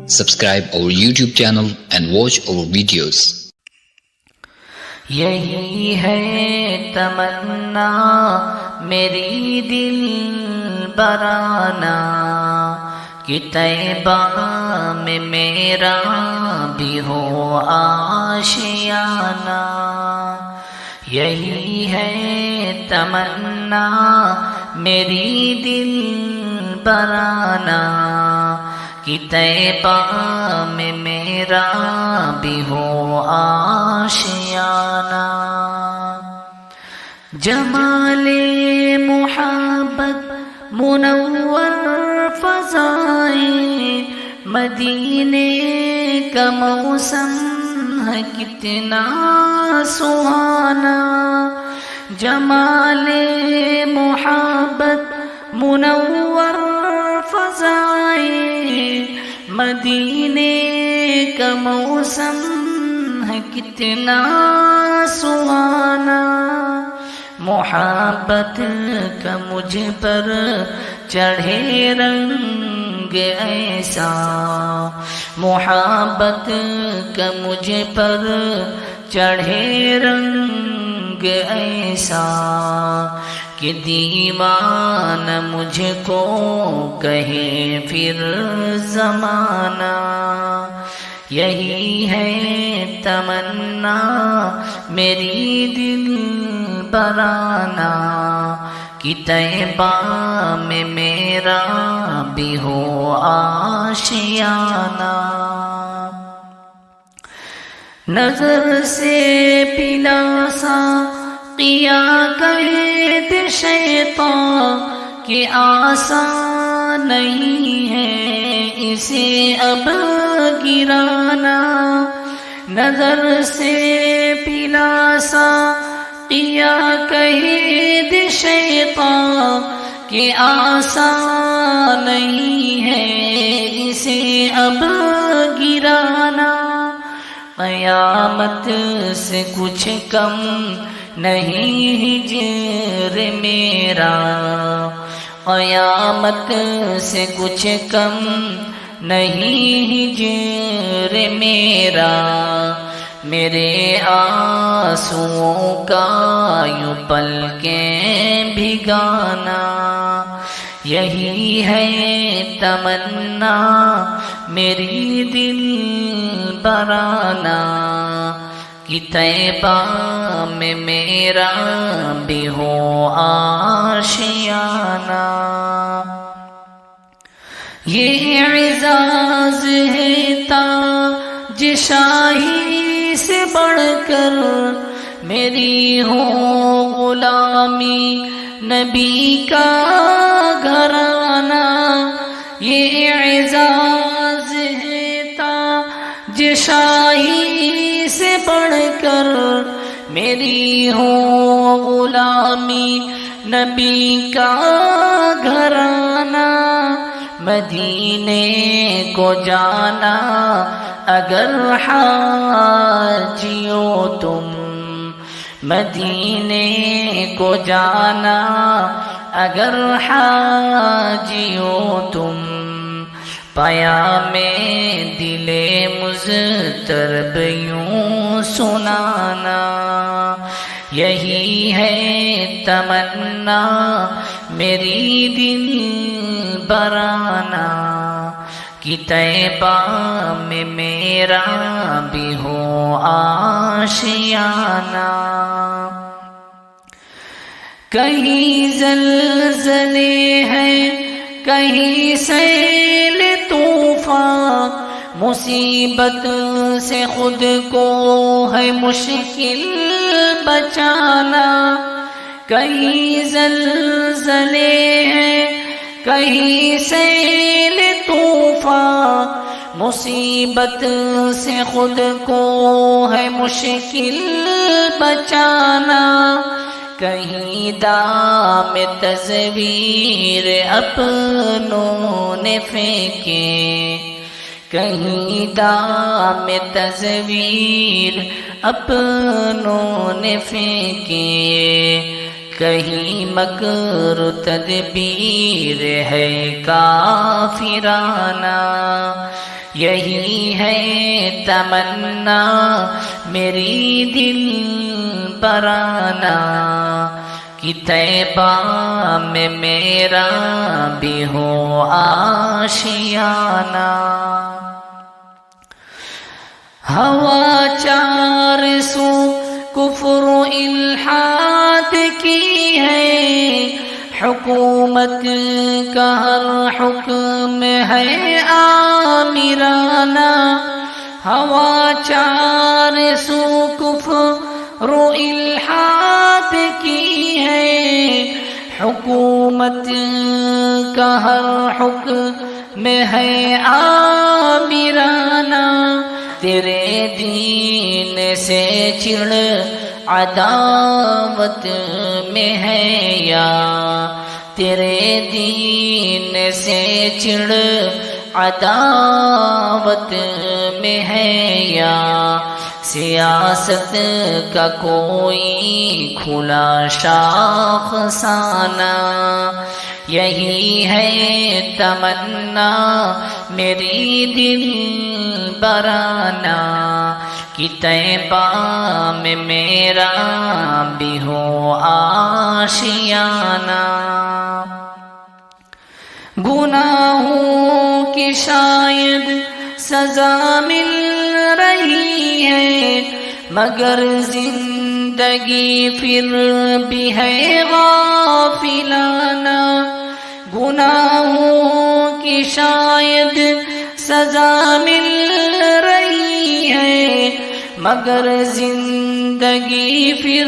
Subscribe our YouTube channel and watch our videos. یہی ہے تمنا میری دل برانا کہ طیبہ میں میرا بھی ہو آشیانہ. یہی ہے تمنا میری دل برانا کہ طیبہ میں میرا بھی ہو آشیانہ. جمال محبت منور فضائیں مدینے کا موسم ہے کتنا سہانا. جمال محبت منور فضائیں مدینے کا موسم ہے کتنا سہانا. محبت کا مجھ پر چڑھے رنگ ایسا, محبت کا مجھ پر چڑھے رنگ ایسا کہ دیوانہ مجھ کو کہے پھر زمانہ. یہی ہے تمنا میری دل برانا کہ طیبہ میں میرا بھی ہو آشیانہ. نظر سے پلا سا قیا کہتے شیطان کہ آسان نہیں ہے اسے اب گرانا. نظر سے پلا سا قیا کہتے شیطان کہ آسان نہیں ہے اسے اب گرانا. قیامت سے کچھ کم نہیں ہجر میرا, قیامت سے کچھ کم نہیں ہجر میرا. میرے آنسوؤں کا یوں پلکیں بھگانا. یہی ہے تمنا میری دل برانا کہ طیبہ میں میرا بھی ہو آشیانہ. یہ اعزاز ہے تاج شاہی سے بڑھ کر میری ہو غلامی نبی کا گھرانہ. یہ اعزاز ہے تاج شاہی سے بڑھ کر میری ہو غلامی نبی کا گھرانہ. مدینے کو جانا اگر حاجیو تم, مدینے کو جانا اگر حاجیو تم, پیام دل مضطرب یوں سنانا. یہی ہے تمنا میری دل برانا کہ طیبہ میں میرا بھی ہو آشیانہ. کہیں زلزلے ہیں کہیں سیل طوفان, مصیبت سے خود کو ہے مشکل بچانا. کہیں زلزلے ہیں کہیں سیل طوفان, مصیبت سے خود کو ہے مشکل بچانا. کہیں دام تصویر اپنوں نے پھینکے, کہیں دام تصویر اپنوں نے پھینکے, کہیں مکر تدبیر ہے کافرانہ. یہی ہے تمنا میری دل برانا کہ طیبہ میں میرا بھی ہو آشیانہ. ہوا چار سو کفر و الحاد کی ہے، حکومت کا ہر حکم ہے آمرانہ. ہوا چار سو کفر و الحاد کی ہے، حکومت کا ہر حکم ہے آمرانہ. تیرے دین سے چڑ عداوت میں ہے یا، تیرے دین سے چڑ عداوت میں ہے یا، سیاست کا کوئی کھلا شاخسانہ. یہی ہے تمنا میری دل برانا کہ طیبہ میں میرا بھی ہو آشیانہ. گناہوں کی شاید سزا مل رہی ہے، مگر زندگی پھر بھی ہے غافلانہ. گناہوں کی شاید سزا مل رہی ہے، مگر زندگی پھر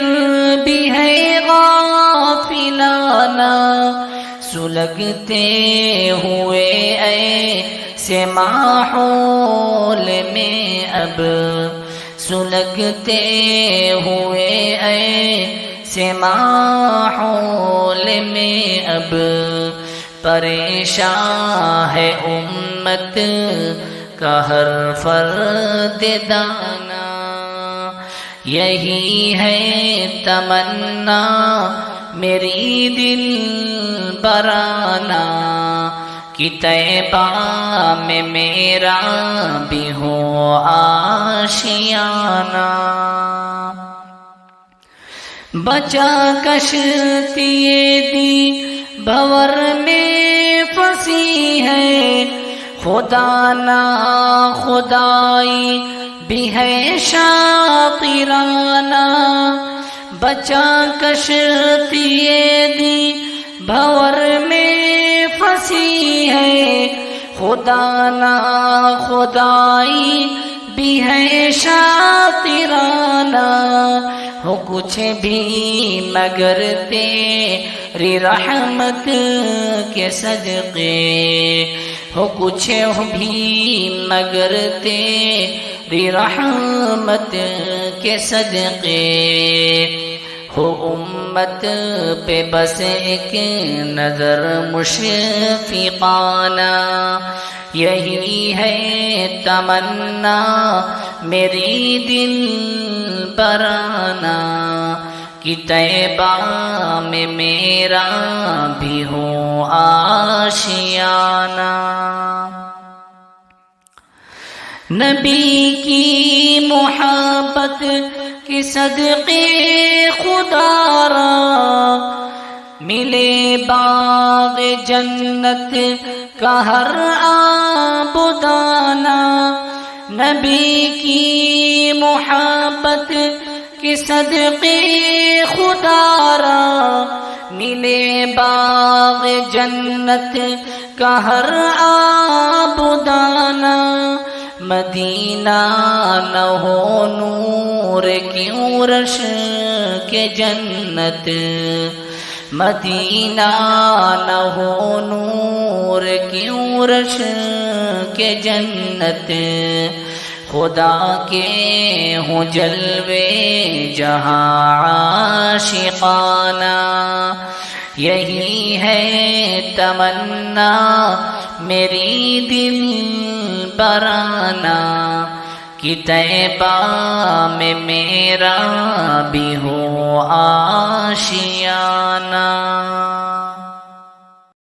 بھی ہے غافلانہ. سلگتے ہوئے ایسے ماحول میں اب، سلگتے ہوئے ایسے ماحول میں اب، پریشان ہے امت کا ہر فرد دانا. یہی ہے تمنا میری دل برانا کہ طیبہ میں میرا بھی ہو آشیانہ. بچا کشتی دی بھور میں پھنسی ہے، خدا نا خدائی بھی ہے شاطرانہ. بچا کشتی دی بھور میں پھنسی ہے، خدا نا خدائی بھی ہے شاطرانہ. ہو کچھ بھی مگر تیری رحمت کے صدقے، ہو کچھ بھی مگر تیری رحمت کے صدقے. ہو امت پہ بس ایک نظر مشفقانہ. یہی ہے تمنا میری دل برانا کہ طیبہ میں میرا بھی ہو آشیانہ. نبی کی محبت کی صدقے خدا را ملے باغ جنت کا ہر آبدانہ. نبی کی محبت کی صدقے خدا را ملے باغ جنت کا ہر آبدانہ. مدینہ نہ ہو نور کیوں رش کے جنت، مدینہ نہ ہو نور کیوں رش کے جنت. خدا کے ہوں جلوے جہاں عاشقانہ. یہی ہے تمنا میری دل برانا کہ طیبہ میں میرا بھی ہو آشیانہ.